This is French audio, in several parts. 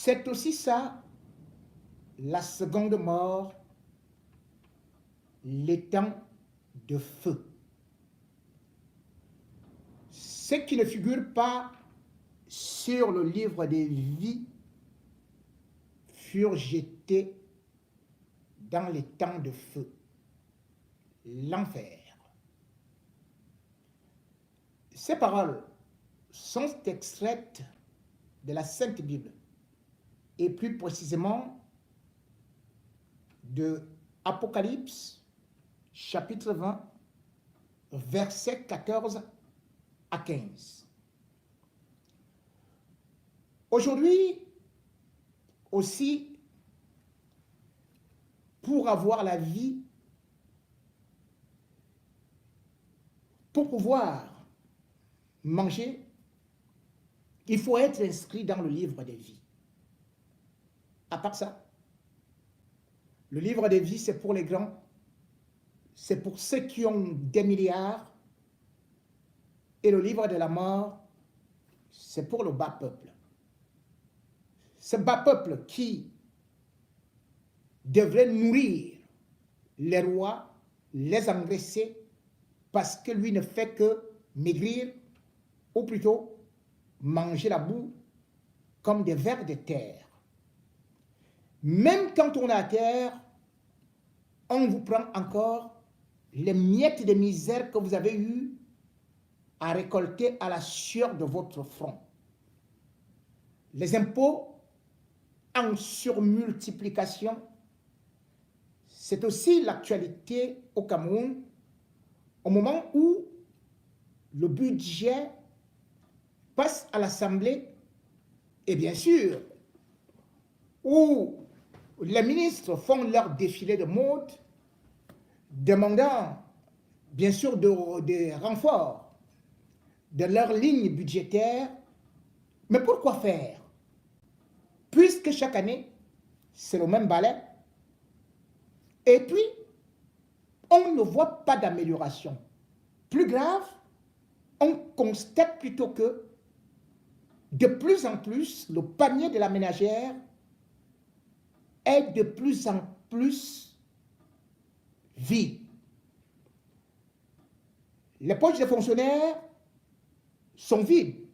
C'est aussi ça, la seconde mort, les temps de feu. Ceux qui ne figurent pas sur le livre des vies furent jetés dans les temps de feu, l'enfer. Ces paroles sont extraites de la Sainte Bible et plus précisément de Apocalypse chapitre 20 versets 14 à 15. Aujourd'hui aussi, pour avoir la vie, pour pouvoir manger, il faut être inscrit dans le livre des vies. À part ça, le livre des vies, c'est pour les grands, c'est pour ceux qui ont des milliards, et le livre de la mort, c'est pour le bas peuple. Ce bas peuple qui devrait nourrir les rois, les engraisser, parce que lui ne fait que maigrir, ou plutôt manger la boue comme des vers de terre. Même quand on est à terre, on vous prend encore les miettes de misère que vous avez eues à récolter à la sueur de votre front. Les impôts en surmultiplication, c'est aussi l'actualité au Cameroun au moment où le budget passe à l'Assemblée et bien sûr où les ministres font leur défilé de mode demandant bien sûr des renforts de leur ligne budgétaire. Mais pourquoi faire? Puisque chaque année, c'est le même balai. Et puis, on ne voit pas d'amélioration. Plus grave, on constate plutôt que de plus en plus, le panier de la ménagère est de plus en plus vide. Les poches des fonctionnaires sont vides.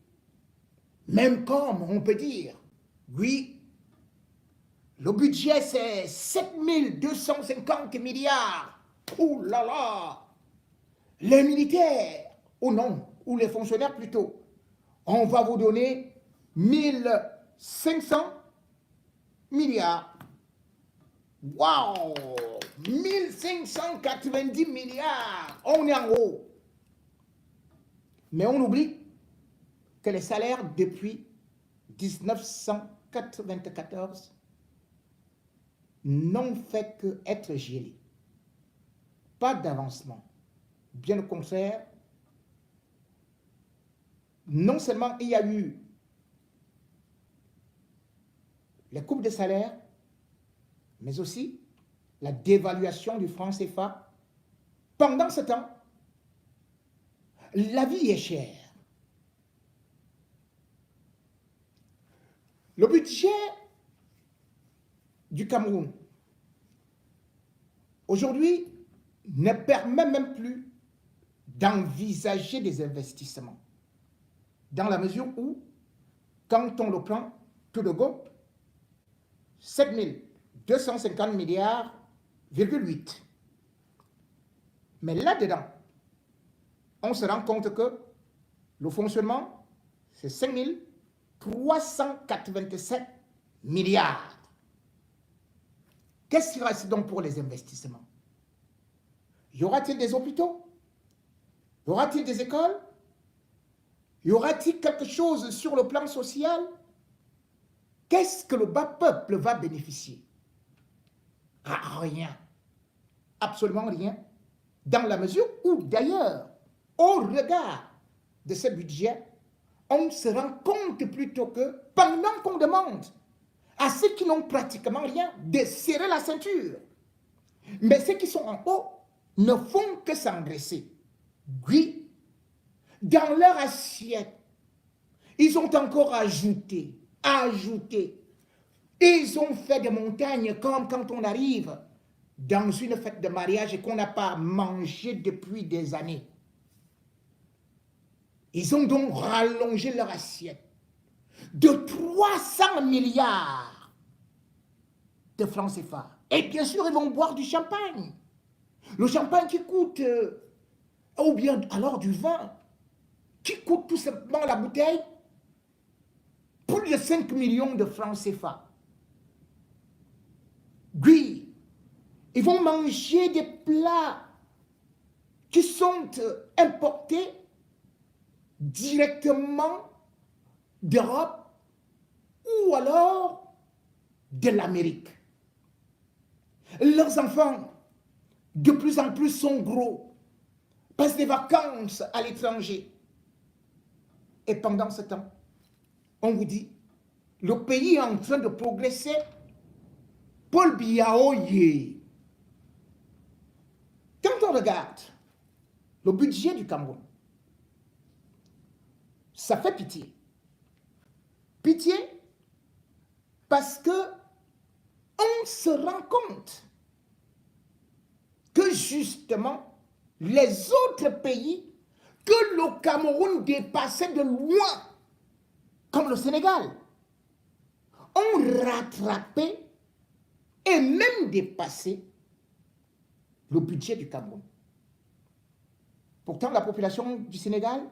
Même comme on peut dire, oui, le budget c'est 7250 milliards. Ouh là là! Les militaires, ou non, ou les fonctionnaires plutôt, on va vous donner 1500 milliards. Waouh! 1590 milliards. On est en haut. Mais on oublie que les salaires depuis 1994 n'ont fait qu'être gelés. Pas d'avancement. Bien au contraire, non seulement il y a eu les coupes de salaire, mais aussi la dévaluation du franc CFA. Pendant ce temps, la vie est chère. Le budget du Cameroun, aujourd'hui, ne permet même plus d'envisager des investissements. Dans la mesure où, quand on le prend tout de go, 7250 milliards, 8. Mais là-dedans, on se rend compte que le fonctionnement, c'est 5387 milliards. Qu'est-ce qui reste donc pour les investissements? Y aura-t-il des hôpitaux? Y aura-t-il des écoles? Y aura-t-il quelque chose sur le plan social? Qu'est-ce que le bas peuple va bénéficier? Rien. Absolument rien. Dans la mesure où, d'ailleurs, au regard de ce budget, on se rend compte plutôt que, pendant qu'on demande à ceux qui n'ont pratiquement rien de serrer la ceinture, mais ceux qui sont en haut ne font que s'engraisser. Oui, dans leur assiette, ils ont encore ajouté Ils ont fait des montagnes comme quand on arrive dans une fête de mariage et qu'on n'a pas mangé depuis des années. Ils ont donc rallongé leur assiette de 300 milliards de francs CFA. Et bien sûr, ils vont boire du champagne. Le champagne qui coûte, ou bien alors du vin, qui coûte tout simplement la bouteille plus de 5 millions de francs CFA. Oui, ils vont manger des plats qui sont importés directement d'Europe ou alors de l'Amérique. Leurs enfants, de plus en plus, sont gros, passent des vacances à l'étranger. Et pendant ce temps, on vous dit, le pays est en train de progresser. Paul Biya, oye. Quand on regarde le budget du Cameroun, ça fait pitié. Pitié parce que on se rend compte que justement, les autres pays que le Cameroun dépassait de loin, comme le Sénégal, ont rattrapé et même dépassé le budget du Cameroun. Pourtant, la population du Sénégal,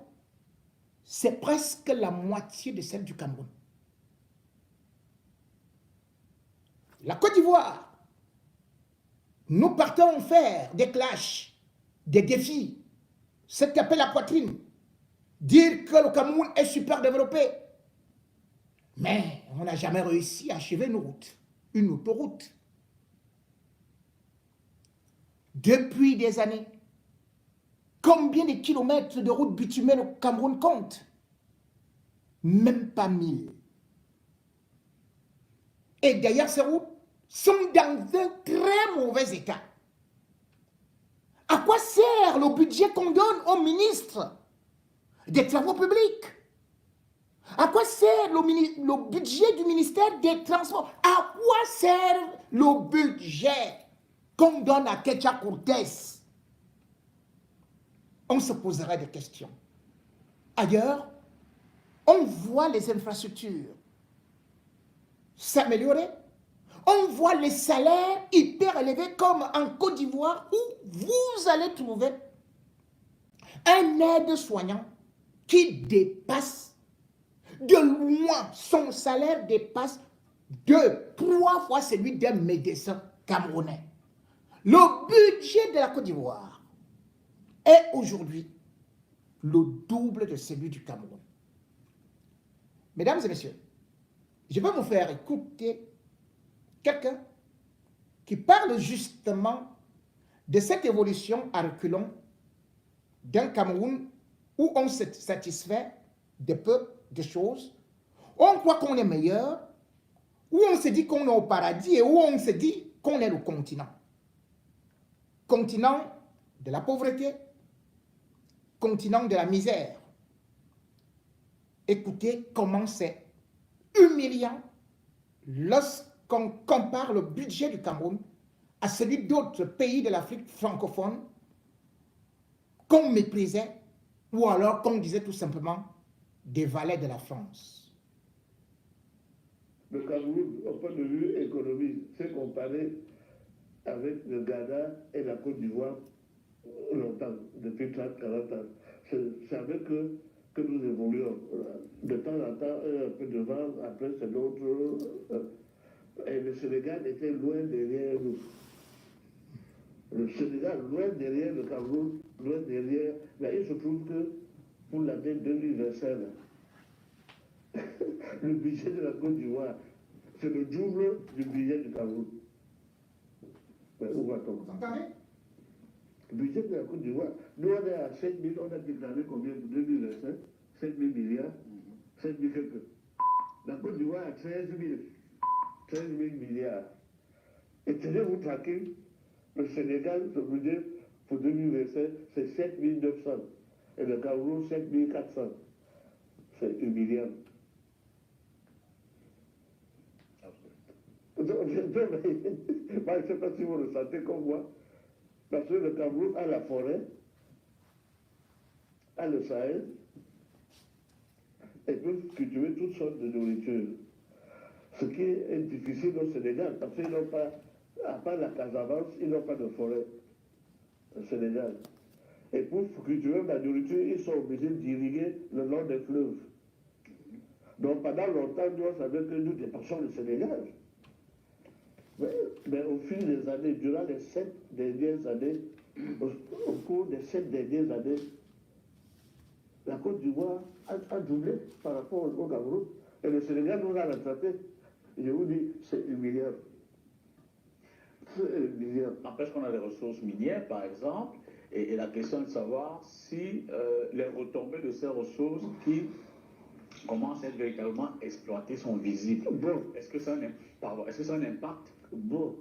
c'est presque la moitié de celle du Cameroun. La Côte d'Ivoire, nous partons faire des clashs, des défis, se taper la poitrine, dire que le Cameroun est super développé. Mais on n'a jamais réussi à achever une route, une autoroute. Depuis des années, combien de kilomètres de routes bitumées le Cameroun compte? Même pas 1000. Et d'ailleurs, ces routes sont dans un très mauvais état. À quoi sert le budget qu'on donne au ministre des Travaux publics? À quoi sert le budget du ministère des Transports? À quoi sert le budget qu'on donne à Ketia Cortés? On se poserait des questions. Ailleurs, on voit les infrastructures s'améliorer. On voit les salaires hyper élevés comme en Côte d'Ivoire où vous allez trouver un aide-soignant qui dépasse de loin, son salaire dépasse 2-3 fois celui d'un médecin camerounais. Le budget de la Côte d'Ivoire est aujourd'hui le double de celui du Cameroun. Mesdames et messieurs, je vais vous faire écouter quelqu'un qui parle justement de cette évolution à reculons d'un Cameroun où on se satisfait de peu de choses, on croit qu'on est meilleur, où on se dit qu'on est au paradis et où on se dit qu'on est le continent. Continent de la pauvreté, continent de la misère. Écoutez comment c'est humiliant lorsqu'on compare le budget du Cameroun à celui d'autres pays de l'Afrique francophone qu'on méprisait ou alors qu'on disait tout simplement des valets de la France. Le Cameroun, au point de vue économique, s'est comparé avec le Ghana et la Côte d'Ivoire longtemps, depuis 30-40 ans. C'est avec eux que nous évoluons. De temps en temps, un peu devant, après c'est l'autre. Et le Sénégal était loin derrière nous. Le Sénégal, loin derrière le Cameroun, loin derrière. Mais il se trouve que pour l'année 2025, le budget de la Côte d'Ivoire, c'est le double du budget du Cameroun. Mais où va-t-on? Vous entendez? Le budget de la Côte d'Ivoire, nous on est à 7 000, on a déclaré combien pour 2025? 7 000 milliards, 7 000 quelques. La Côte d'Ivoire a 13 000 milliards. Et tenez-vous tranquille, le Sénégal, ce budget pour 2025, c'est 7 900. Et le Cameroun, 7 400. C'est humiliant. ne sais pas si vous le sentez comme moi, parce que le Cameroun a la forêt, a le Sahel, et peut cultiver toutes sortes de nourriture. Ce qui est difficile au Sénégal, parce qu'ils n'ont pas, à part la Casamance, ils n'ont pas de forêt au Sénégal. Et pour cultiver la nourriture, ils sont obligés d'irriguer le long des fleuves. Donc pendant longtemps, nous, on savait que nous dépassons le Sénégal. Mais au fil des années, durant les 7 dernières années, au cours des 7 dernières années, la Côte d'Ivoire a doublé par rapport au Cameroun. Et le Sénégal nous a rattrapé. Je vous dis, c'est humiliant. C'est humiliant. N'empêche qu'on a des ressources minières, par exemple, et la question est de savoir si les retombées de ces ressources qui commencent à être véritablement exploitées sont visibles. Bon. Est-ce que ça a un impact Bon.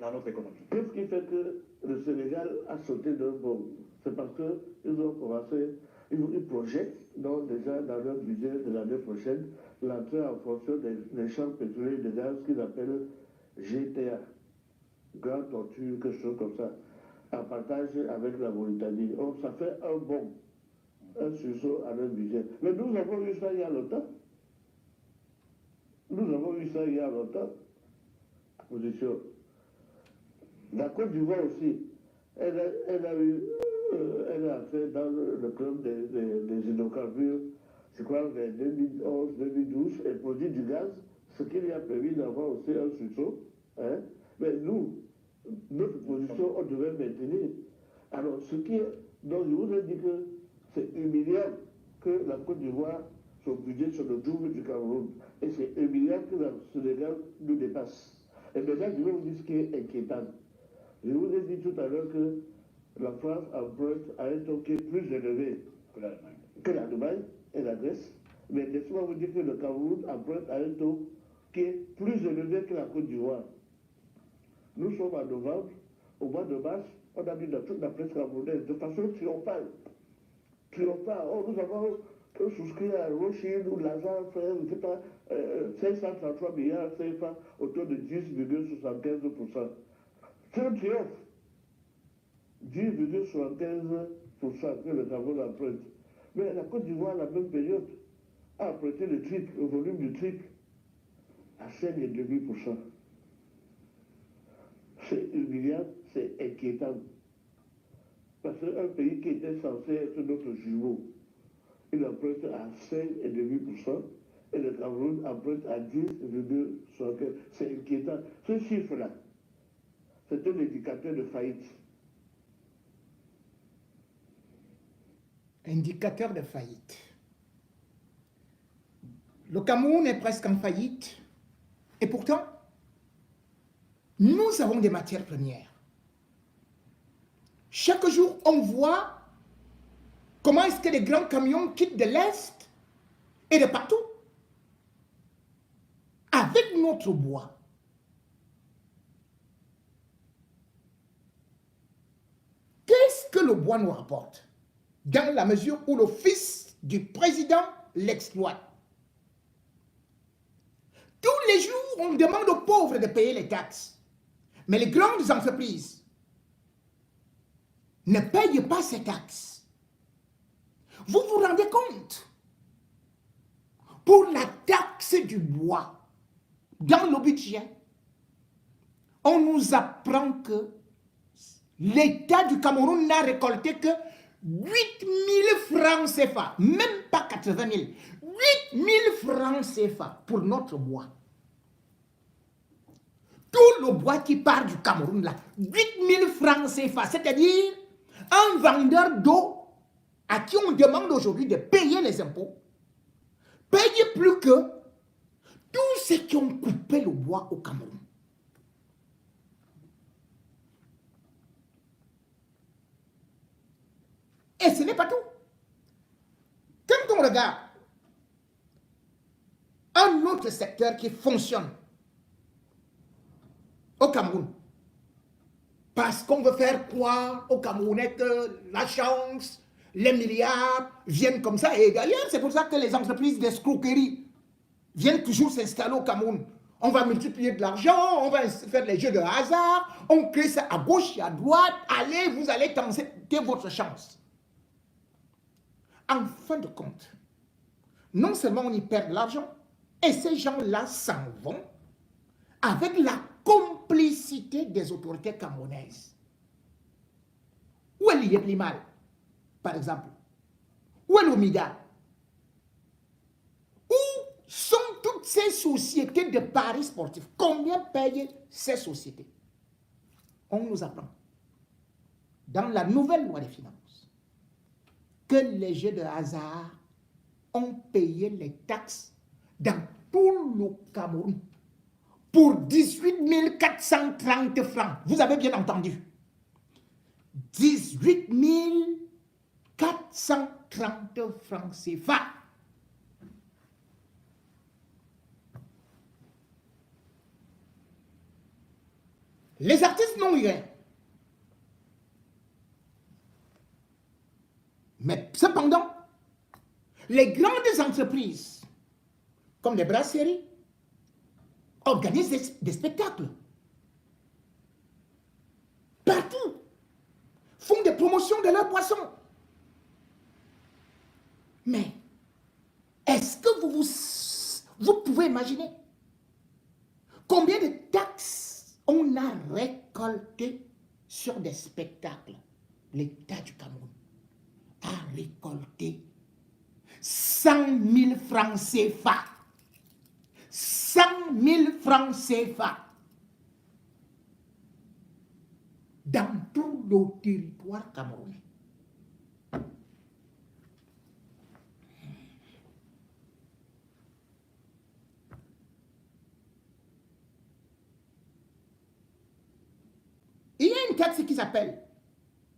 dans notre économie? Qu'est-ce qui fait que le Sénégal a sauté d'un bond? C'est parce qu'ils ont commencé, ils projettent donc déjà dans leur budget de l'année prochaine l'entrée en fonction des champs pétroliers de gaz qu'ils appellent GTA, Grande Tortue, quelque chose comme ça, en partage avec la Mauritanie. Donc ça fait un bond, un sursaut à leur budget. Mais nous avons eu ça il y a longtemps. Nous avons eu ça il y a longtemps. Position. La Côte d'Ivoire aussi, elle a fait dans le club des hydrocarbures, je crois vers 2011-2012, et produit du gaz, ce qui lui a permis d'avoir aussi un sursaut. Hein? Mais nous, notre position, on devait maintenir. Alors, donc je vous ai dit que c'est humiliant que la Côte d'Ivoire, son budget soit le double du Cameroun. Et c'est humiliant que le Sénégal nous dépasse. Et maintenant, je vais vous dire ce qui est inquiétant. Je vous ai dit tout à l'heure que la France emprunte à un taux qui est plus élevé que l'Allemagne et la Grèce. Mais laissez-moi vous dire que le Cameroun emprunte à un taux qui est plus élevé que la Côte d'Ivoire. Nous sommes en novembre, au mois de mars, on a mis dans toute la presse camerounaise de façon triomphale. Triomphale. Oh, nous avons souscrit à Rothschild ou Lazare, je ne sais pas, 533 milliards CFA au taux de 10,75%. C'est un triomphe. 10,75% que le Cameroun emprunte. Mais la Côte d'Ivoire, à la même période, a emprunté le triple, le volume du triple, à 5,5%. C'est humiliant, c'est inquiétant. Parce qu'un pays qui était censé être notre jumeau, il emprunte à 5,5% et le Cameroun emprunte à 10,75%. C'est inquiétant. Ce chiffre-là, c'est un indicateur de faillite. Indicateur de faillite. Le Cameroun est presque en faillite et pourtant, nous avons des matières premières. Chaque jour, on voit comment est-ce que les grands camions quittent de l'Est et de partout avec notre bois. Qu'est-ce que le bois nous rapporte? Dans la mesure où le fils du président l'exploite. Tous les jours, on demande aux pauvres de payer les taxes. Mais les grandes entreprises ne payent pas ces taxes. Vous vous rendez compte? Pour la taxe du bois, dans le budget, on nous apprend que l'État du Cameroun n'a récolté que 8 000 francs CFA, même pas 80 000, 8 000 francs CFA pour notre bois. Tout le bois qui part du Cameroun, là, 8 000 francs CFA, c'est-à-dire un vendeur d'eau à qui on demande aujourd'hui de payer les impôts, paye plus que tous ceux qui ont coupé le bois au Cameroun. Et ce n'est pas tout. Quand on regarde un autre secteur qui fonctionne au Cameroun, parce qu'on veut faire croire aux Camerounais que la chance, les milliards viennent comme ça. Et d'ailleurs, c'est pour ça que les entreprises d'escroquerie viennent toujours s'installer au Cameroun On va multiplier de l'argent, on va faire les jeux de hasard, on crée ça à gauche et à droite. Allez, vous allez tenter votre chance. En fin de compte, non seulement on y perd de l'argent, et ces gens-là s'en vont avec la complicité des autorités camerounaises. Où est l'IEPLIMAL, par exemple? Où est l'OMIDA? Où sont toutes ces sociétés de paris sportifs? Combien payent ces sociétés? On nous apprend dans la nouvelle loi des finances que les jeux de hasard ont payé les taxes dans tout le Cameroun pour 18 430 francs. Vous avez bien entendu. 18 430 francs CFA. Les artistes n'ont rien. Mais cependant, les grandes entreprises, comme les brasseries, organisent des spectacles. Partout. Font des promotions de leurs poissons. Mais, est-ce que vous pouvez imaginer combien de taxes on a récoltées sur des spectacles? L'État du Cameroun a récolté 100 000 francs CFA. 100 000 francs CFA. Dans tout le territoire camerounais. Il y a une taxe qui s'appelle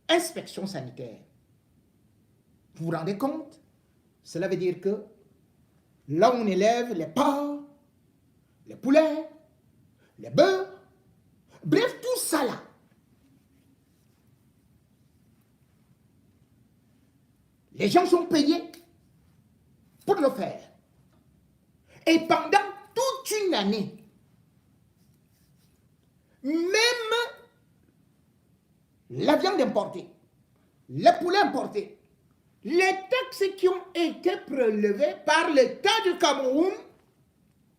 inspection sanitaire. Vous vous rendez compte? Cela veut dire que là où on élève les porcs, les poulets, les bœufs, bref, tout ça là, les gens sont payés pour le faire. Et pendant toute une année, même la viande importée, les poulets importés, les taxes qui ont été prélevées par l'État du Cameroun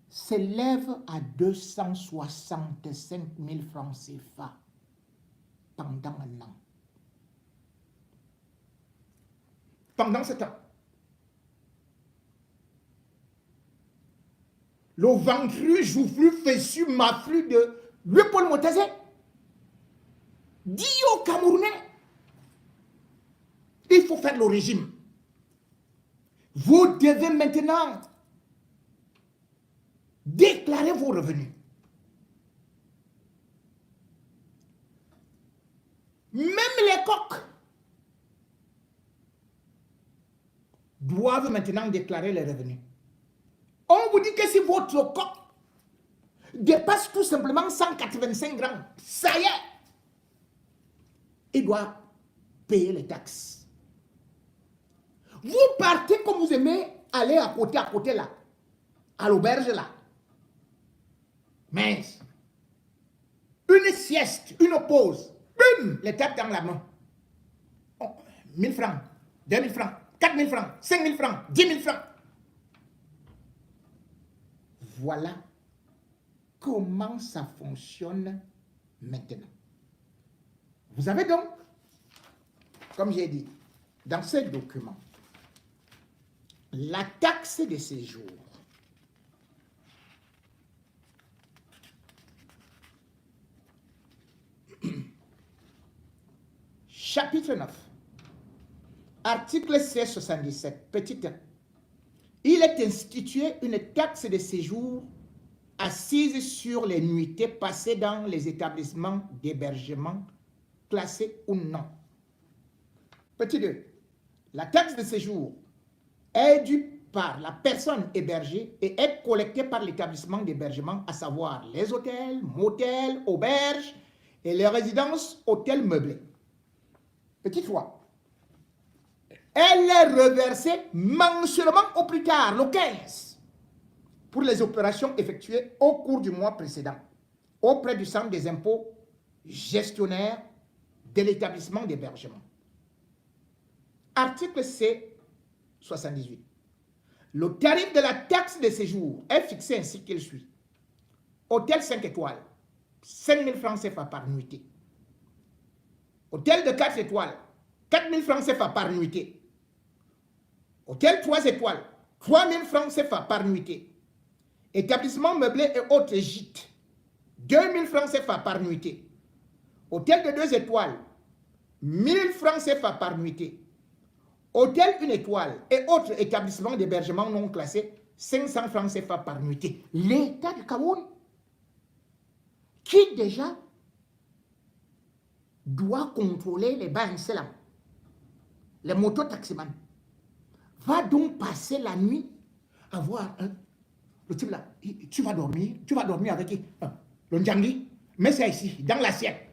s'élèvent à 265 000 francs CFA pendant un an. Pendant ce temps, le ventru, joufflu, fessu, maflu de Louis-Paul Motazé dit aux Camerounais, il faut faire le régime. Vous devez maintenant déclarer vos revenus. Même les coqs doivent maintenant déclarer les revenus. On vous dit que si votre coq dépasse tout simplement 185 grammes, ça y est, il doit payer les taxes. Vous partez comme vous aimez aller à côté là, à l'auberge là. Mais une sieste, une pause, boum, les tapes dans la main. Oh, 1000 francs, 2000 francs, 4000 francs, 5000 francs, 10 000 francs. Voilà comment ça fonctionne maintenant. Vous avez donc, comme j'ai dit, dans ce document, la taxe de séjour. Chapitre 9, article 1677, petit 1. Il est institué une taxe de séjour assise sur les nuitées passées dans les établissements d'hébergement classés ou non. Petit 2. La taxe de séjour est due par la personne hébergée et est collectée par l'établissement d'hébergement, à savoir les hôtels, motels, auberges et les résidences hôtels meublés. Petit 3. Elle est reversée mensuellement au plus tard, le 15, pour les opérations effectuées au cours du mois précédent auprès du centre des impôts gestionnaire de l'établissement d'hébergement. Article C 78. Le tarif de la taxe de séjour est fixé ainsi qu'il suit. Hôtel 5 étoiles, 5 000 francs CFA par nuitée. Hôtel de 4 étoiles, 4 000 francs CFA par nuitée. Hôtel 3 étoiles, 3 000 francs CFA par nuitée. Établissement meublé et autres gîtes, 2 000 francs CFA par nuitée. Hôtel de 2 étoiles, 1 000 francs CFA par nuitée. Hôtel 1 étoile et autres établissements d'hébergement non classés, 500 francs CFA par nuitée. L'État du Cameroun, qui déjà doit contrôler les banselam, les mototaximans, va donc passer la nuit à voir le type là. Tu vas dormir avec qui? Le Ndjangi, mets ça ici, dans l'assiette.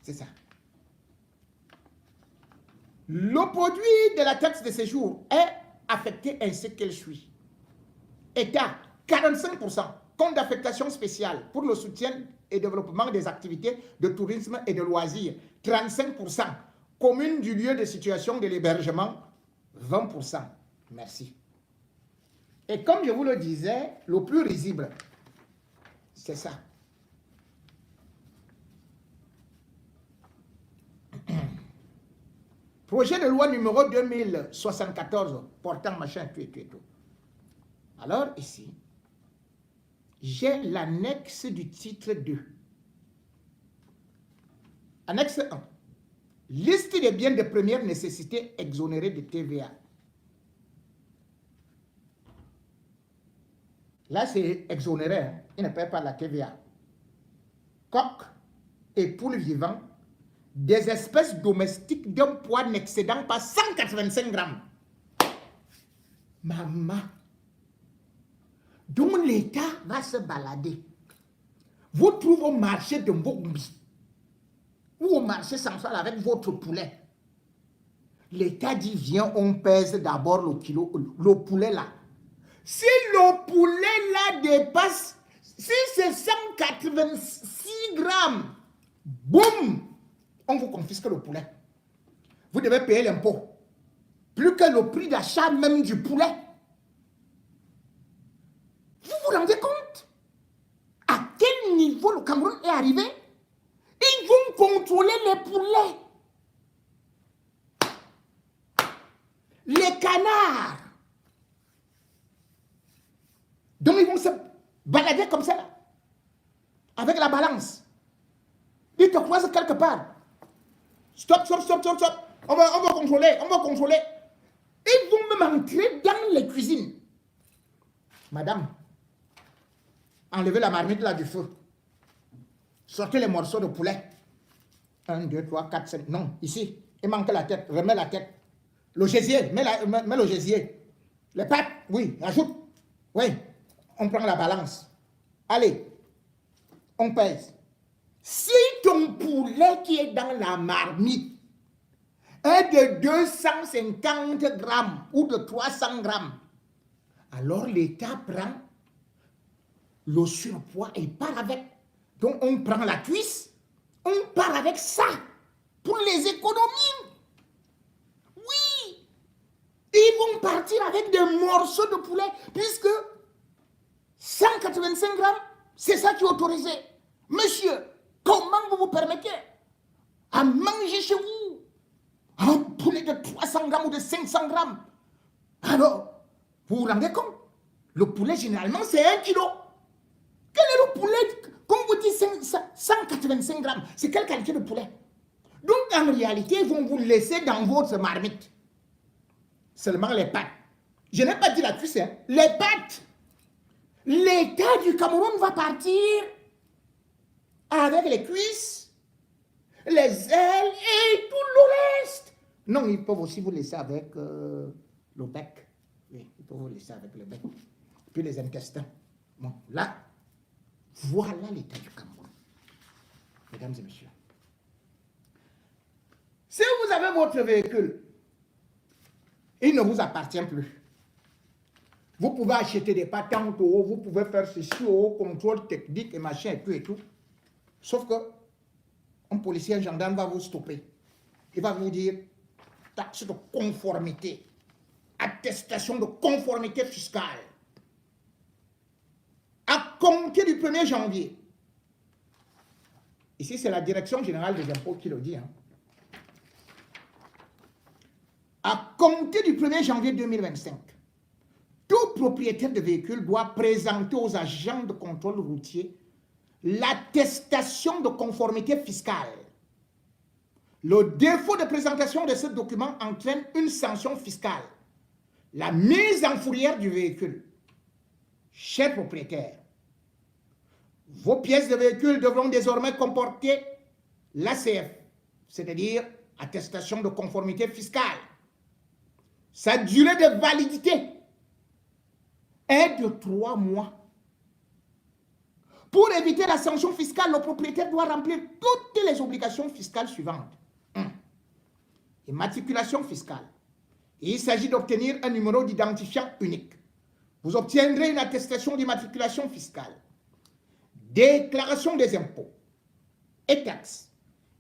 C'est ça. Le produit de la taxe de séjour est affecté ainsi qu'elle suit. État, 45%. Compte d'affectation spéciale pour le soutien et développement des activités de tourisme et de loisirs, 35%. Commune du lieu de situation de l'hébergement, 20%. Merci. Et comme je vous le disais, le plus risible, c'est ça. Projet de loi numéro 2074 portant machin, tout. Alors ici, j'ai l'annexe du titre 2. Annexe 1. Liste des biens de première nécessité exonérés de TVA. Là, c'est exonéré, hein. Il ne paie pas la TVA. Coq et poules vivants, des espèces domestiques d'un poids n'excédant pas 185 grammes. Maman. Donc l'État va se balader. Vous trouvez au marché de Mbogumbi ou au marché central avec votre poulet. L'État dit, viens, on pèse d'abord le kilo, le poulet là. Si le poulet là dépasse, si c'est 186 grammes, boum, on vous confisque le poulet. Vous devez payer l'impôt. Plus que le prix d'achat même du poulet. Vous vous rendez compte à quel niveau le Cameroun est arrivé? Ils vont contrôler les poulets. Les canards. Donc ils vont se balader comme ça, avec la balance. Ils te croisent quelque part. Stop. On va contrôler. Ils vont même entrer dans les cuisines. Madame, enlevez la marmite là du feu. Sortez les morceaux de poulet. 1, 2, 3, 4, 5. Non, ici, il manque la tête. Remets la tête. Le gésier, mets le gésier. Les pattes, oui, ajoute. Oui, on prend la balance. Allez, on pèse. Si ton poulet qui est dans la marmite est de 250 grammes ou de 300 grammes, alors l'État prend le surpoids et part avec. Donc on prend la cuisse, on part avec ça pour les économies. Oui, ils vont partir avec des morceaux de poulet puisque 185 grammes, c'est ça qui est autorisé. Monsieur, comment vous vous permettez à manger chez vous un poulet de 300 grammes ou de 500 grammes? Alors, vous vous rendez compte? Le poulet, généralement, c'est 1 kilo. Quel est le poulet? Comme vous dites 185 grammes, c'est quelle qualité de poulet? Donc, en réalité, ils vont vous laisser dans votre marmite. Seulement les pattes. Je n'ai pas dit la cuisse, hein. Les pattes. L'État du Cameroun va partir avec les cuisses, les ailes et tout le reste. Non, ils peuvent aussi vous laisser avec le bec. Oui, ils peuvent vous laisser avec le bec. Puis les intestins. Bon, là, voilà l'État du Cameroun. Mesdames et messieurs. Si vous avez votre véhicule, il ne vous appartient plus. Vous pouvez acheter des patentes, vous pouvez faire ceci au contrôle technique et machin et tout et tout. Sauf que un policier, un gendarme va vous stopper. Il va vous dire taxe de conformité, attestation de conformité fiscale. À compter du 1er janvier. Ici, c'est la Direction générale des impôts qui le dit. Hein. À compter du 1er janvier 2025, tout propriétaire de véhicule doit présenter aux agents de contrôle routier l'attestation de conformité fiscale. Le défaut de présentation de ce document entraîne une sanction fiscale. La mise en fourrière du véhicule. Chers propriétaires, vos pièces de véhicule devront désormais comporter l'ACF, c'est-à-dire attestation de conformité fiscale. Sa durée de validité est de 3 mois. Pour éviter la sanction fiscale, le propriétaire doit remplir toutes les obligations fiscales suivantes. 1. Immatriculation fiscale. Il s'agit d'obtenir un numéro d'identifiant unique. Vous obtiendrez une attestation d'immatriculation fiscale. Déclaration des impôts et taxes.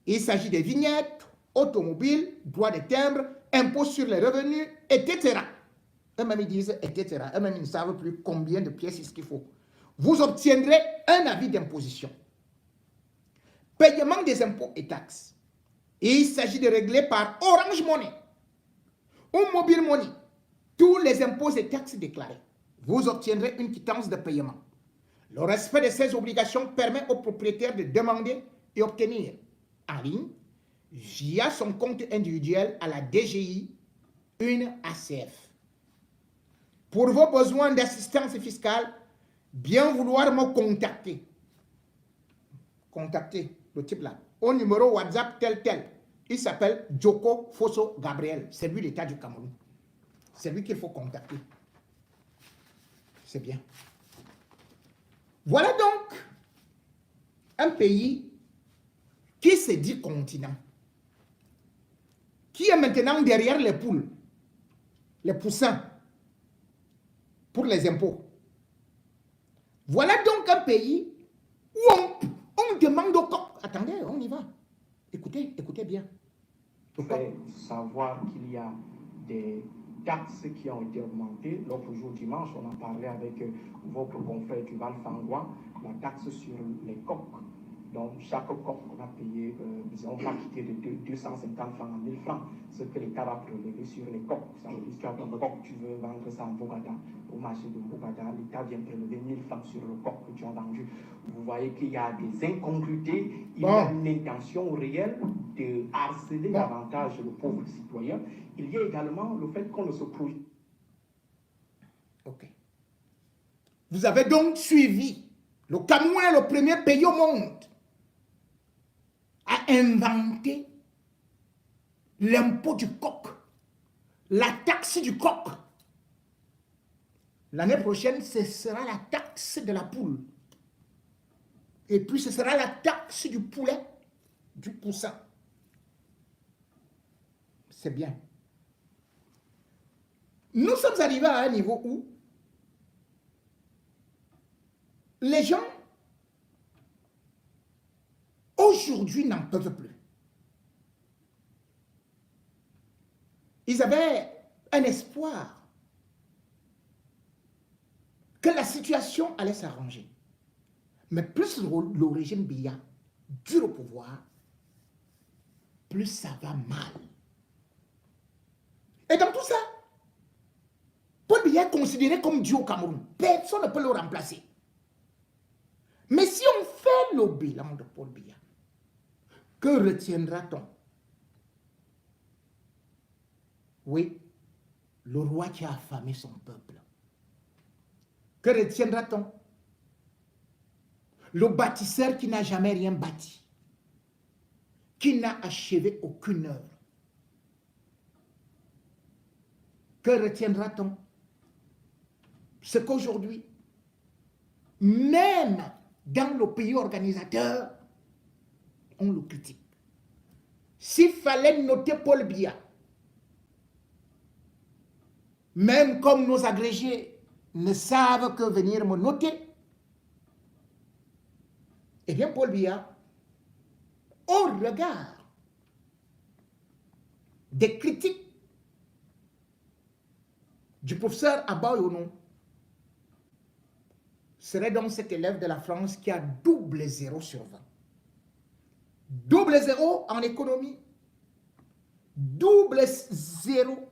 Il s'agit des vignettes, automobiles, droits de timbre, impôts sur les revenus, etc. Eux-mêmes ils disent etc. Eux-mêmes ils ne savent plus combien de pièces il qu'il faut. Vous obtiendrez un avis d'imposition. Paiement des impôts et taxes. Il s'agit de régler par Orange Money ou Mobile Money tous les impôts et taxes déclarés. Vous obtiendrez une quittance de paiement. Le respect de ces obligations permet au propriétaire de demander et obtenir en ligne, via son compte individuel à la DGI, une ACF. Pour vos besoins d'assistance fiscale, bien vouloir me contacter. Contactez le type là. Au numéro WhatsApp tel. Il s'appelle Djoko Fosso Gabriel. C'est lui l'État du Cameroun. C'est lui qu'il faut contacter. C'est bien. Voilà donc un pays qui se dit continent, qui est maintenant derrière les poules, les poussins, pour les impôts. Voilà donc un pays où on demande au coq. Attendez, on y va. Écoutez bien. Il faut savoir qu'il y a des taxes qui ont été augmentées. L'autre jour, dimanche, on a parlé avec votre confrère du Val-Fangwa, la taxe sur les coques. Donc, chaque coque va payer, on va quitter de 250 francs à 1000 francs, ce que l'État va prélever sur les coques. Ça veut dire que tu as ton coq, tu veux vendre ça en Bogada, au marché de Bogada, l'État vient prélever 1000 francs sur le coq que tu as vendu. Vous voyez qu'il y a des incongruités, il y a une intention réelle de harceler davantage le pauvre citoyen. Il y a également le fait qu'on ne se projette. Ok. Vous avez donc suivi. Le Cameroun est le premier pays au monde à inventer l'impôt du coq, la taxe du coq. L'année prochaine, ce sera la taxe de la poule. Et puis, ce sera la taxe du poulet, du poussin. C'est bien. Nous sommes arrivés à un niveau où les gens, aujourd'hui, n'en peuvent plus. Ils avaient un espoir que la situation allait s'arranger. Mais plus le régime Biya dure au pouvoir, plus ça va mal. Et dans tout ça, Paul Biya est considéré comme Dieu au Cameroun. Personne ne peut le remplacer. Mais si on fait le bilan de Paul Biya, que retiendra-t-on? Oui, le roi qui a affamé son peuple. Que retiendra-t-on? Le bâtisseur qui n'a jamais rien bâti, qui n'a achevé aucune œuvre. Que retiendra-t-on? C'est qu'aujourd'hui, même dans le pays organisateur, on le critique. S'il fallait noter Paul Biya, même comme nos agrégés ne savent que venir me noter. Eh bien, Paul Biya, au regard des critiques du professeur Abba Yono, serait donc cet élève de la France qui a double 0 sur 20. Double 0 en économie, double 0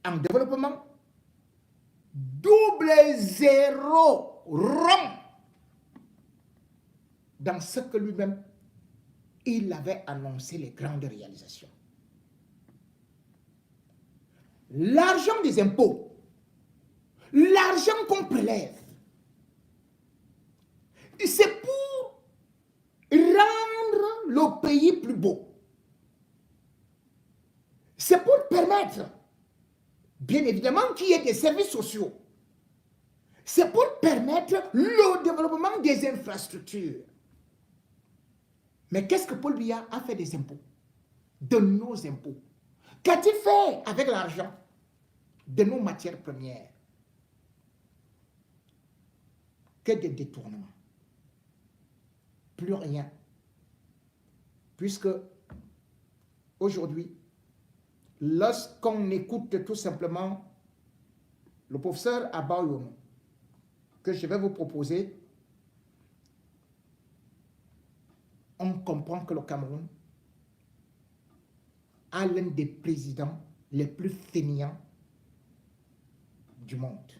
en développement, double 0 rond dans ce que lui-même, il avait annoncé les grandes réalisations. L'argent des impôts, l'argent qu'on prélève, c'est pour rendre le pays plus beau. C'est pour permettre, bien évidemment, qu'il y ait des services sociaux. C'est pour permettre le développement des infrastructures. Mais qu'est-ce que Paul Biya a fait des impôts? De nos impôts. Qu'a-t-il fait avec l'argent de nos matières premières? Que des détournements. Plus rien. Puisque aujourd'hui, lorsqu'on écoute tout simplement le professeur Abba Yono, que je vais vous proposer, on comprend que le Cameroun a l'un des présidents les plus fainéants du monde.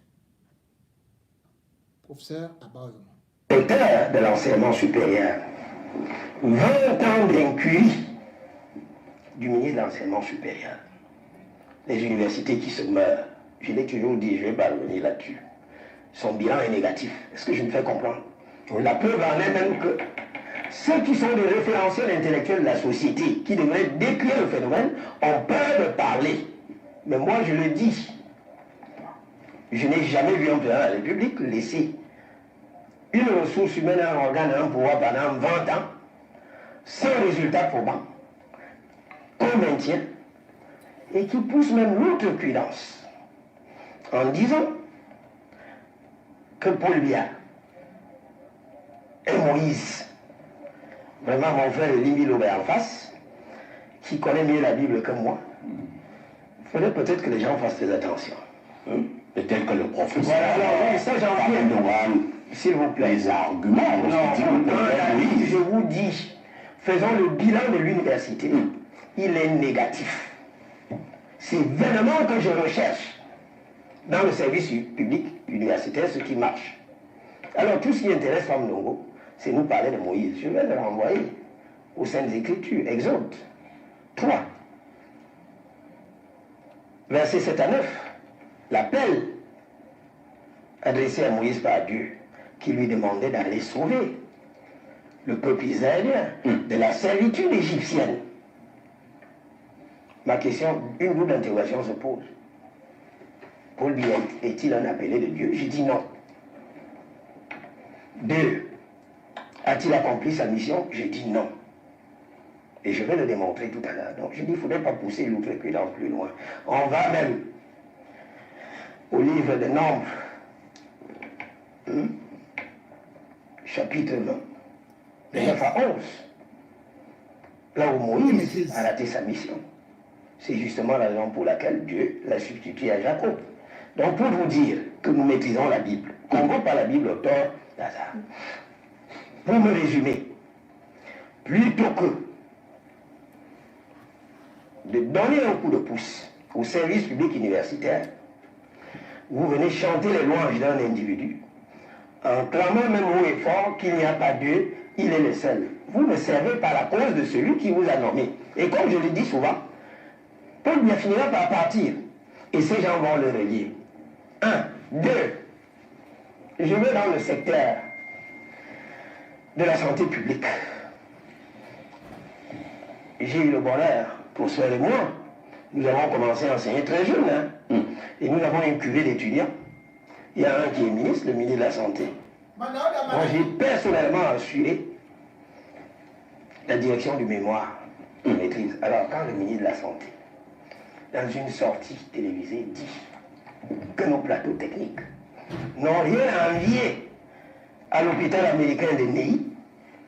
Professeur Abba Yono. Directeur de l'enseignement supérieur, 20 ans d'incurie du ministre de l'enseignement supérieur. Les universités qui se meurent, je l'ai toujours dit, je vais pas revenir là-dessus. Son bilan est négatif. Est-ce que je me fais comprendre? La preuve en est même que ceux qui sont des référentiels intellectuels de la société, qui devraient décrire le phénomène, ont peur de parler. Mais moi, je le dis. Je n'ai jamais vu un président de la République laisser une ressource humaine, un organe, un pouvoir pendant 20 ans, sans résultat probant, qu'on maintient, et qui pousse même l'outrecuidance, en disant que Paul Biya et Moïse, vraiment mon frère Limi Lobé en face, qui connaît mieux la Bible que moi, il faudrait peut-être que les gens fassent très attention. Peut-être que le professeur... Voilà, alors oui, ça j'en viens. S'il vous plaît. Les arguments... Non, je vous dis, faisons le bilan de l'université. Il est négatif. C'est vainement que je recherche dans le service public universitaire ce qui marche. Alors tout ce qui intéresse Femme Ndongo, c'est nous parler de Moïse. Je vais le renvoyer aux Saintes Écritures. Exode 3, versets 7 à 9. L'appel adressé à Moïse par Dieu, qui lui demandait d'aller sauver le peuple israélien de la servitude égyptienne. Ma question, une double interrogation se pose. Paul Biya est-il un appelé de Dieu? J'ai dit non. 2. A-t-il accompli sa mission? J'ai dit non. Et je vais le démontrer tout à l'heure. Donc je dis, il ne faudrait pas pousser l'outrecuidance plus loin. On va même au livre de Nombres, chapitre 20, de 9 à 11, là où Moïse a raté sa mission. C'est justement la raison pour laquelle Dieu l'a substitué à Jacob. Donc pour vous dire que nous maîtrisons la Bible, qu'on voit par la Bible au tort d'hasard. Pour me résumer, plutôt que de donner un coup de pouce au service public universitaire, vous venez chanter les louanges d'un individu, en clamant même haut et fort qu'il n'y a pas Dieu, il est le seul. Vous ne servez pas la cause de celui qui vous a nommé. Et comme je le dis souvent, Paul Biya finira par partir. Et ces gens vont le relier. 1. 2. Je vais dans le secteur de la santé publique. J'ai eu le bonheur, pour ce et moi, nous avons commencé à enseigner très jeune, et nous avons une cuvée d'étudiants. Il y a un qui est ministre, le ministre de la Santé. Moi, j'ai personnellement assuré la direction du mémoire de maîtrise. Alors, quand le ministre de la Santé, dans une sortie télévisée, dit que nos plateaux techniques n'ont rien à envier à l'hôpital américain de Ney,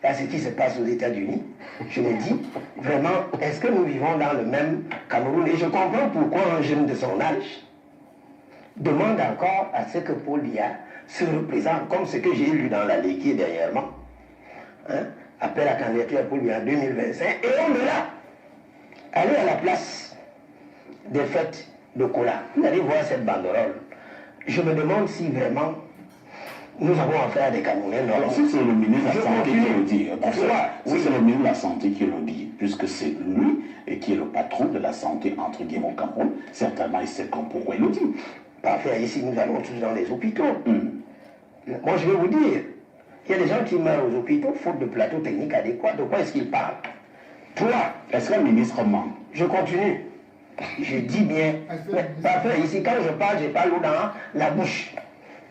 à ce qui se passe aux États-Unis. Je me dis, vraiment, est-ce que nous vivons dans le même Cameroun? Et je comprends pourquoi un jeune de son âge demande encore à ce que Paul Biya se représente, comme ce que j'ai lu dans la Légué dernièrement. Hein? Appel à candidature à Paul Biya en 2025. Et on est là. Allez à la place des fêtes de Kola. Vous allez voir cette banderole. Je me demande si vraiment nous avons affaire à des Camerounais. Alors, si c'est le ministre de la Santé qui le dit, si c'est le ministre de la Santé qui le dit, puisque c'est lui et qui est le patron de la santé, entre guillemets, au Cameroun, certainement il sait pourquoi il le dit. Parfait, ici nous allons tous dans les hôpitaux. Moi je vais vous dire, il y a des gens qui meurent aux hôpitaux faute de plateau technique adéquat. De quoi est-ce qu'ils parlent? Toi, est-ce que le ministre ment? Je continue. Je dis bien, parfait, ici quand je parle, j'ai pas l'eau dans la bouche.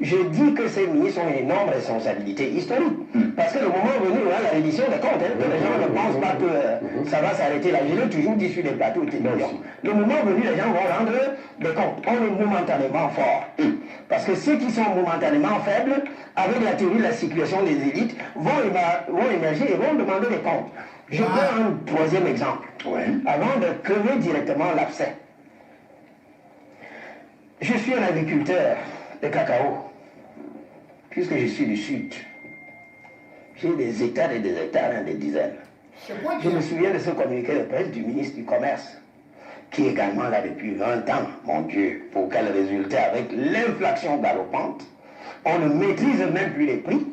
Je dis que ces ministres ont une énorme responsabilité historique. Parce que le moment venu, il y aura la reddition des comptes. Que les gens ne pensent pas que ça va s'arrêter là. Je l'ai toujours dit sur les plateaux de télévision. Le moment venu, les gens vont rendre des comptes. On est momentanément fort. Parce que ceux qui sont momentanément faibles, avec la théorie de la circulation des élites, vont émerger et vont demander des comptes. Je prends un troisième exemple. Avant de crever directement l'abcès. Je suis un agriculteur de cacao, puisque je suis du sud. J'ai des hectares et des hectares, des dizaines. Je me souviens de ce communiqué de presse du ministre du Commerce, qui est également là depuis 20 ans, mon Dieu, pour quel résultat? Avec l'inflation galopante, on ne maîtrise même plus les prix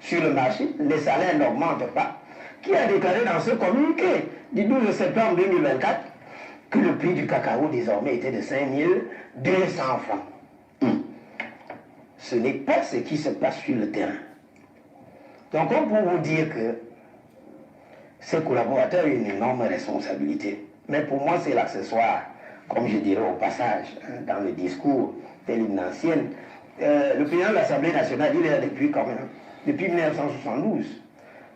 sur le marché, les salaires n'augmentent pas, qui a déclaré dans ce communiqué du 12 septembre 2024 que le prix du cacao désormais était de 5200 francs. Ce n'est pas ce qui se passe sur le terrain. Donc on peut vous dire que ces collaborateurs ont une énorme responsabilité. Mais pour moi, c'est l'accessoire, comme je dirais au passage, dans le discours de l'hymne ancienne. Le président de l'Assemblée nationale, il est là depuis quand même, depuis 1972.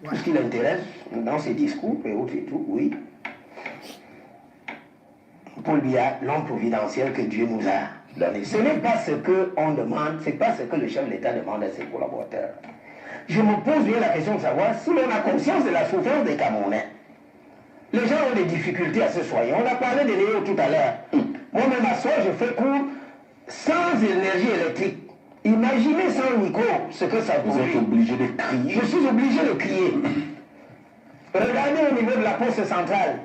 Tout ce qui l'intéresse dans ses discours et autres et tout, oui. Paul Biya, l'homme providentiel que Dieu nous a donné. Ce n'est pas ce qu'on demande, ce n'est pas ce que le chef de l'État demande à ses collaborateurs. Je me pose bien la question de savoir si l'on a conscience de la souffrance des Camerounais. Les gens ont des difficultés à se soigner. On a parlé de Léo tout à l'heure. Moi-même à soi, je fais cours sans énergie électrique. Imaginez sans Nico ce que ça Vous produit. êtes obligé de crier. Je suis obligé de crier. Regardez au niveau de la poste centrale.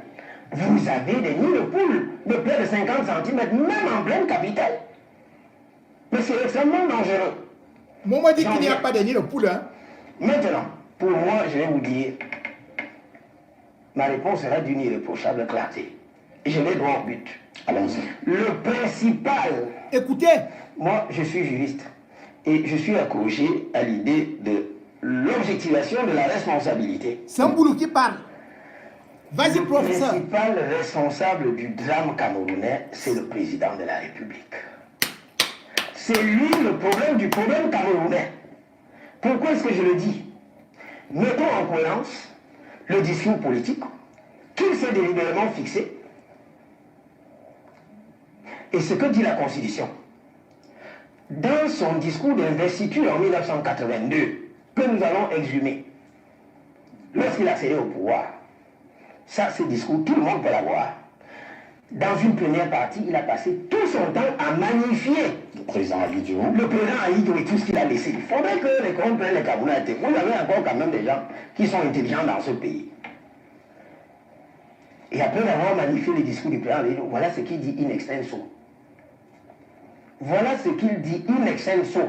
Vous avez des nids de poules de près de 50 cm, même en pleine capitale. Mais c'est extrêmement dangereux. Moi, on dit qu'il n'y a pas de nid de poule. Hein? Maintenant, pour moi, je vais vous dire, ma réponse sera d'une irréprochable clarté. Je vais droit au but. Allons-y. Le principal... Écoutez. Moi, je suis juriste. Et je suis accroché à l'idée de l'objectivation de la responsabilité. C'est un boulot qui parle. Vas-y, Le professeur. principal responsable du drame camerounais, c'est le président de la République. C'est lui le problème du problème camerounais. Pourquoi est-ce que je le dis? Mettons en cohérence le discours politique qu'il s'est délibérément fixé et ce que dit la Constitution. Dans son discours d'investiture en 1982, que nous allons exhumer, lorsqu'il a accédé au pouvoir, ça, ce discours, tout le monde peut l'avoir. Dans une première partie, il a passé tout son temps à magnifier Le président Abidjo. le président Aïdjo et tout ce qu'il a laissé. Il faudrait que les comptes prennent les Camerounais. Vous avez encore quand même des gens qui sont intelligents dans ce pays. Et après avoir magnifié le discours du président Aïdjo, voilà ce qu'il dit in extenso. Voilà ce qu'il dit in extenso.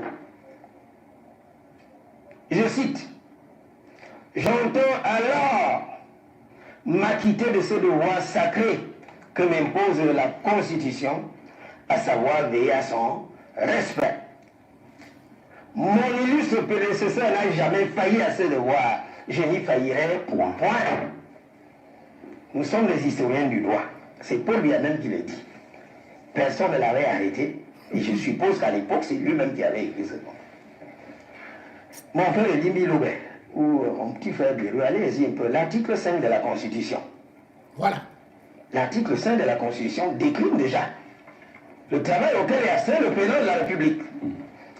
Je cite. J'entends alors m'acquitter de ce devoir sacré que m'impose la Constitution, à savoir veiller à son respect. Mon illustre prédécesseur n'a jamais failli à ce devoir. Je n'y faillirai point. Nous sommes les historiens du droit. C'est Paul Biya même qui le dit. Personne ne l'avait arrêté. Et je suppose qu'à l'époque, c'est lui-même qui avait écrit ce nom. Mon frère Limbi Loubet, ou mon petit frère Bérou, allez-y un peu. L'article 5 de la Constitution. Voilà. L'article 5 de la Constitution décline déjà Le travail auquel est astreint le président de la République,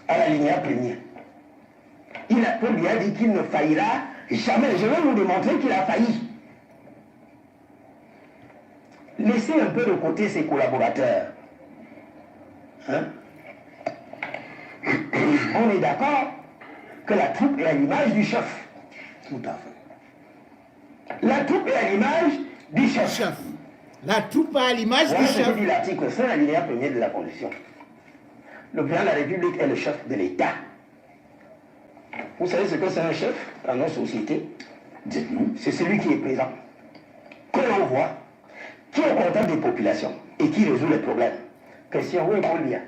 à l'alinéa premier. Paul lui a dit qu'il ne faillira jamais. Je vais vous démontrer qu'il a failli. Laissez un peu de côté ses collaborateurs. Hein? On est d'accord que la troupe est à l'image du chef. Tout à fait. La troupe est à l'image du chef. La troupe est à l'image voilà du ce que chef. dit l'article 5, alinéa 1er de la Constitution. Le président de la République est le chef de l'État. Vous savez ce que c'est un chef dans nos sociétés? Dites-nous. C'est celui qui est présent, que l'on voit, qui est au contact des populations et qui résout les problèmes. Question, où est Paul Biya?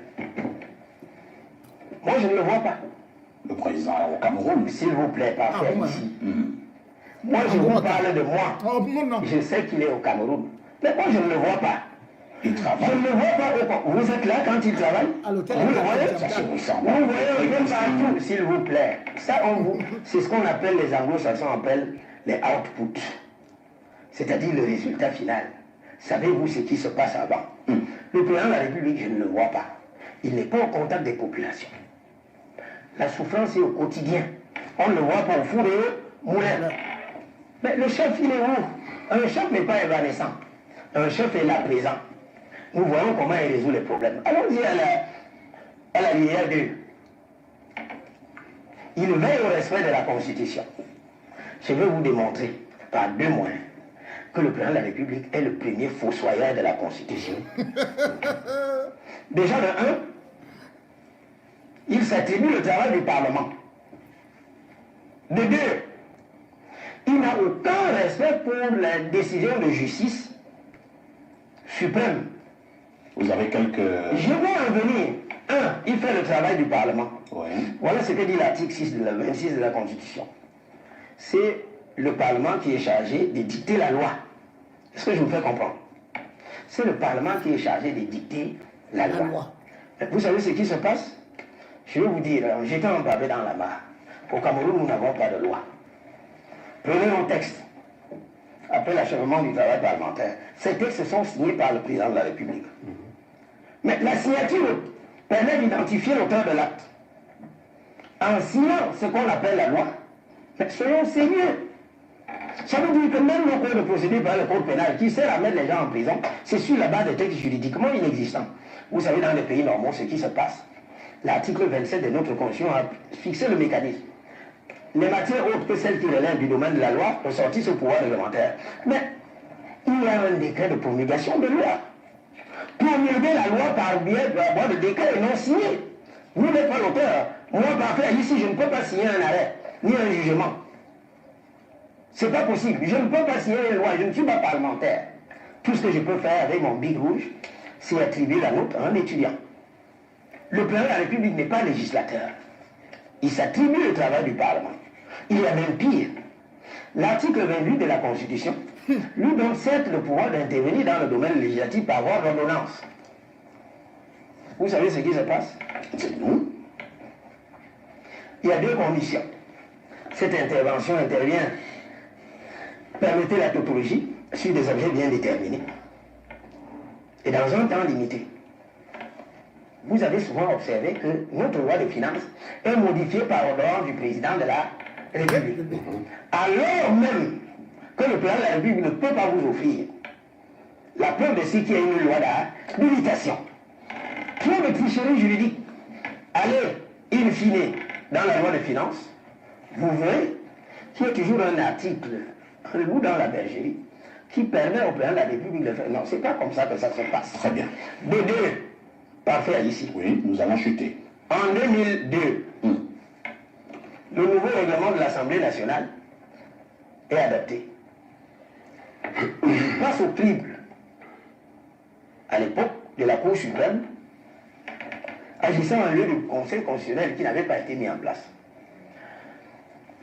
Moi, je ne le vois pas. Le président au Cameroun. S'il vous plaît, pas faire bon, ici. Moi, je vous parle de moi. Oh, non. Je sais qu'il est au Cameroun. Mais moi, je ne le vois pas. Il travaille. Je ne le vois pas. Vous êtes là quand il travaille? À l'hôtel. Vous le voyez? Ça se ressemble. Vous voyez un peu partout, s'il vous plaît. Ça, c'est ce qu'on appelle, les anglo-saxons appellent les outputs. C'est-à-dire le résultat final. Savez-vous ce qui se passe avant? Le président de la République, je ne le vois pas. Il n'est pas au contact des populations. La souffrance est au quotidien. On ne le voit pas au four et au moulin. Mais le chef, il est où? Un chef n'est pas évanescent. Un chef est là présent. Nous voyons comment il résout les problèmes. Allons-y à la linéa 2. Il veille au respect de la Constitution. Je vais vous démontrer par 2 moyens que le président de la République est le premier fossoyeur de la Constitution. Déjà de 1, il s'attribue le travail du Parlement. De 2, il n'a aucun respect pour la décision de justice suprême. Vous avez quelques... Je vais en venir. 1, il fait le travail du Parlement. Oui. Voilà ce que dit l'article 26 de la Constitution. C'est le Parlement qui est chargé de dicter la loi. Est-ce que je vous fais comprendre? C'est le Parlement qui est chargé de dicter la loi. Vous savez ce qui se passe? Je vais vous dire, j'étais empavé dans la mare. Au Cameroun, nous n'avons pas de loi. Prenez nos textes. Après l'achèvement du travail parlementaire, ces textes sont signés par le président de la République. Mais la signature permet d'identifier l'auteur de l'acte. En signant ce qu'on appelle la loi, mais soyons sérieux. Ça veut dire que même le code de procédure par le code pénal qui sert à mettre les gens en prison, c'est sur la base des textes juridiquement inexistants. Vous savez, dans les pays normaux, ce qui se passe. L'article 27 de notre Constitution a fixé le mécanisme. Les matières autres que celles qui relèvent du domaine de la loi ressortissent au pouvoir réglementaire. Mais il y a un décret de promulgation de loi. Promulguer la loi par voie de décret et non signé. Vous n'êtes pas l'auteur. Moi, parfait, ici, je ne peux pas signer un arrêt, ni un jugement. C'est pas possible. Je ne peux pas signer une loi. Je ne suis pas parlementaire. Tout ce que je peux faire avec mon bic rouge, c'est attribuer la note à un étudiant. Le président de la République n'est pas législateur. Il s'attribue le travail du Parlement. Il y a même pire. L'article 28 de la Constitution lui donne certes le pouvoir d'intervenir dans le domaine législatif par voie d'ordonnance. Vous savez ce qui se passe? Nous. Il y a 2 conditions. Cette intervention intervient, permettez la tautologie sur des objets bien déterminés et dans un temps limité. Vous avez souvent observé que notre loi de finances est modifiée par ordonnance du président de la République. Alors même que le président de la République ne peut pas vous offrir la preuve de ce qu'il y a une loi d'habilitation. Trop de tricherie juridique. Allez, in fine, dans la loi de finances, vous verrez qu'il y a toujours un article, un loup dans la bergerie, qui permet au président de la République de faire. Non, c'est pas comme ça que ça se passe. Très bien. De 2, parfait ici. Oui, nous allons chuter. En 2002, le nouveau règlement de l'Assemblée nationale est adapté. Grâce au crible, à l'époque de la Cour suprême, agissant en lieu du Conseil constitutionnel qui n'avait pas été mis en place.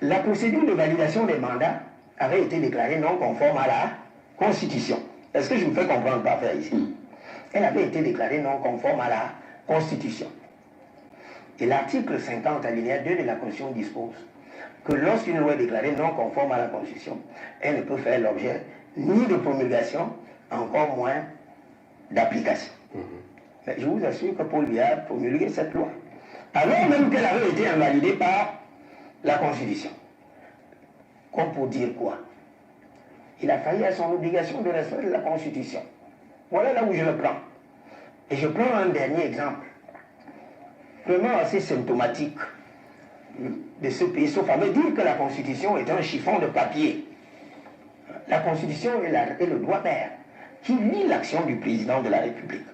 La procédure de validation des mandats avait été déclarée non conforme à la Constitution. Est-ce que je me fais comprendre parfait ici? Elle avait été déclarée non conforme à la Constitution. Et l'article 50, alinéa 2 de la Constitution dispose que lorsqu'une loi est déclarée non conforme à la Constitution, elle ne peut faire l'objet ni de promulgation, encore moins d'application. Mais je vous assure que Paul Biya a promulgué cette loi, alors même qu'elle avait été invalidée par la Constitution. Comme pour dire quoi? Il a failli à son obligation de respect de la Constitution. Voilà là où je le prends. Et je prends un dernier exemple, vraiment assez symptomatique de ce pays, sauf à me dire que la Constitution est un chiffon de papier. La Constitution est le doigt vert qui lie l'action du président de la République.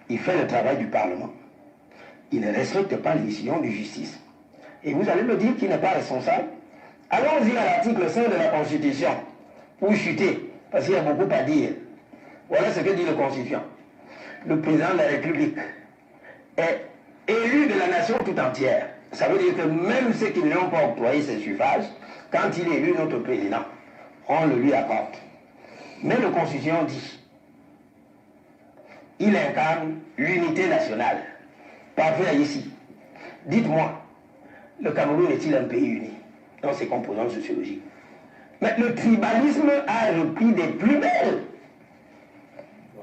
Il fait le travail du Parlement. Il ne respecte pas les décisions de justice. Et vous allez me dire qu'il n'est pas responsable? Allons-y à l'article 5 de la Constitution pour chuter, parce qu'il y a beaucoup à dire. Voilà ce que dit le Constitution. Le président de la République est élu de la nation tout entière. Ça veut dire que même ceux qui ne lui ont pas octroyé ses suffrages, quand il est élu notre président, on le lui accorde. Mais le Constitution dit, il incarne l'unité nationale. Parfait ici. Dites-moi, le Cameroun est-il un pays uni dans ses composantes sociologiques? Mais le tribalisme a repris des plus belles.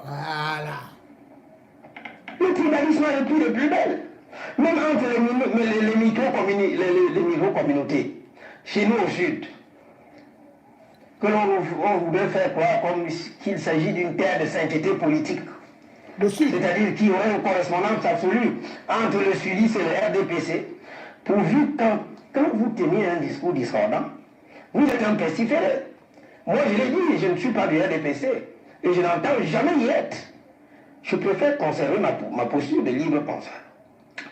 Voilà. Le tribalisme a repris des plus belles. Même entre les micro-communautés, chez nous au sud, que l'on voudrait faire croire comme qu'il s'agit d'une terre de sainteté politique. Le sud. C'est-à-dire qu'il y aurait une correspondance absolue entre le sudiste et le RDPC, pourvu quand vous tenez un discours discordant, vous êtes un pestiféré. Moi, je l'ai dit, je ne suis pas du RDPC, et je n'entends jamais y être. Je préfère conserver ma posture de libre penseur.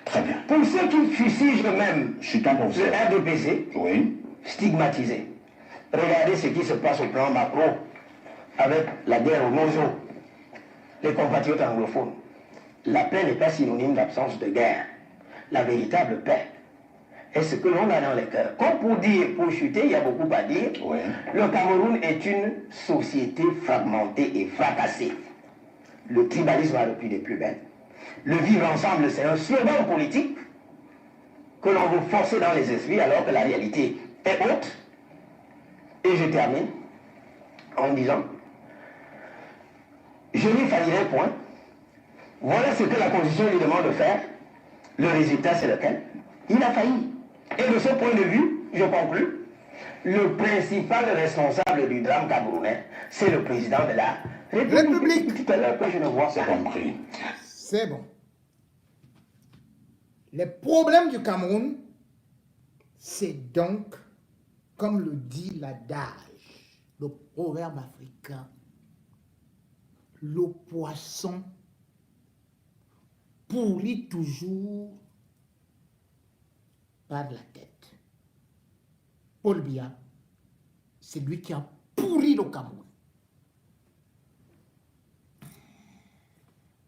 Très bien. Pour ceux qui fustigent même Je suis ton professeur. le RDPC, Oui. stigmatisé. Regardez ce qui se passe au plan macro avec la guerre au Mozo, les compatriotes anglophones. La paix n'est pas synonyme d'absence de guerre. La véritable paix est ce que l'on a dans les cœurs. Comme pour dire, pour chuter, il y a beaucoup à dire. Oui. Le Cameroun est une société fragmentée et fracassée. Le tribalisme a repris des plus belles. Le vivre ensemble, c'est un slogan politique que l'on veut forcer dans les esprits alors que la réalité est haute. Et je termine en disant, je n'y faillirai point. Voilà ce que la Constitution lui demande de faire. Le résultat, c'est lequel? Il a failli. Et de ce point de vue, je conclus, le principal responsable du drame camerounais, c'est le président de la République. Tout à l'heure que je ne vois C'est pas. compris. C'est bon. Les problèmes du Cameroun, c'est donc, comme le dit l'adage, le proverbe africain, le poisson pourrit toujours par la tête. Paul Biya, c'est lui qui a pourri le Cameroun.